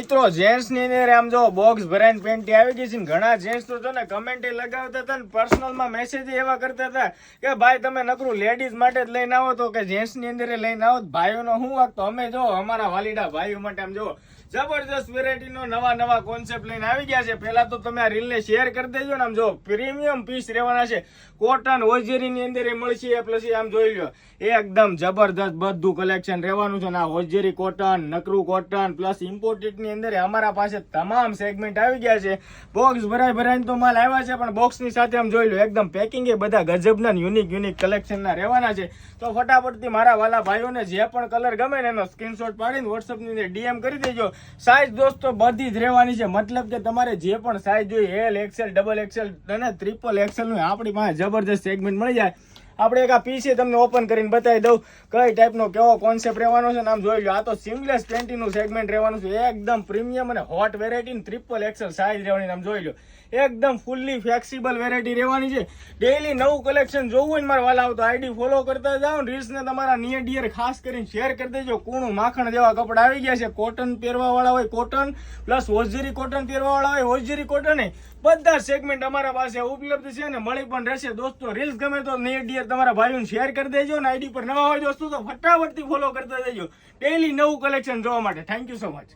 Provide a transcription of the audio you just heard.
મિત્રો જેન્ટ્સ ની અંદર આમ જો બોક્સ ભરાઈને પેન્ટી આવી ગઈ છે ને ઘણા જેન્ટ્સ તો છે ને કમેન્ટ લગાવતા હતા ને પર્સનલ માં મેસેજ એવા કરતા હતા કે ભાઈ તમે નકરું લેડીઝ માટે જ લઈને આવો તો કે જેન્ટ્સ ની અંદર લઈને આવો ભાઈઓનો શું વાંક તો અમે જો અમારા વાલીડા ભાઈઓ માટે આમ જો જબરજસ્ત વેરાયટી નો નવા કોન્સેપ્ટ લઈને આવી ગયા છે. પહેલા તો તમે આ રીલ ને શેર કરી દેજો ને આમ જો પ્રીમિયમ પીસ રહેવાના છે. કોટન હોજરી ની અંદર મળશે પ્લસ આમ જોઈ લો એકદમ જબરદસ્ત બધું કલેક્શન રહેવાનું છે. હોજરી કોટન નકરું કોટન પ્લસ ઇમ્પોર્ટેડ ની અંદર અમારા પાસે તમામ સેગમેન્ટ આવી ગયા છે. બોક્સ ભરાઈને તો માલ આવ્યા છે પણ બોક્સ ની સાથે આમ જોઈ લો એકદમ પેકિંગ એ બધા ગજબના યુનિક કલેક્શન ના રહેવાના છે. તો ફટાફટથી મારા વાલા ભાઈઓને જે પણ કલર ગમે ને એનો સ્ક્રીનશોટ પાડીને વોટ્સઅપ ની અંદર ડીએમ કરી દેજો. સાઈઝ દોસ્તો બધી જ રહેવાની છે, મતલબ કે તમારે જે પણ સાઈઝ જોઈએ એલ એક્સેલ ડબલ એક્સેલ અને ટ્રિપલ એક્સેલ નું આપણી પાસે જબરદસ્ત સેગમેન્ટ મળી જાય. આપણે એક આ પીસ તમને ઓપન કરીને બતાવી દઉં કઈ ટાઈપનો કેવો કોન્સેપ્ટ રહેવાનો છે. આમ જોઈ લો આ તો સિંગલેસ પેન્ટીનું સેગમેન્ટ રહેવાનું છે. એકદમ પ્રીમિયમ અને hot variety triple XL size રહેવાની. આમ જોઈ લો એકદમ ફૂલ્લી ફ્લેક્સિબલ વેરાયટી રહેવાની છે. ડેઈલી નવું કલેક્શન જોવું હોય ને મારા વાલા આવતો આઈડી ફોલો કરતા જાઓ ને રીલ્સને તમારા નિયર ડિયર ખાસ કરીને શેર કરી દેજો. કૂણું માખણ જેવા કપડા આવી ગયા છે. કોટન પહેરવા વાળા હોય કોટન પ્લસ હોજરી કોટન પહેરવા વાળા હોય હોજરી કોટન બધા સેગમેન્ટ અમારા પાસે ઉપલબ્ધ છે ને મળી પણ રહેશે. દોસ્તો રીલ્સ ગમે તો નિયર ડિયર તમારા ભાઈઓને શેર કરી દેજો ને આઈડી પર નવા હોય દોસ્તો તો ફટાફટથી ફોલો કરતા જજો ડેઈલી નવું કલેક્શન જોવા માટે. Thank you so much.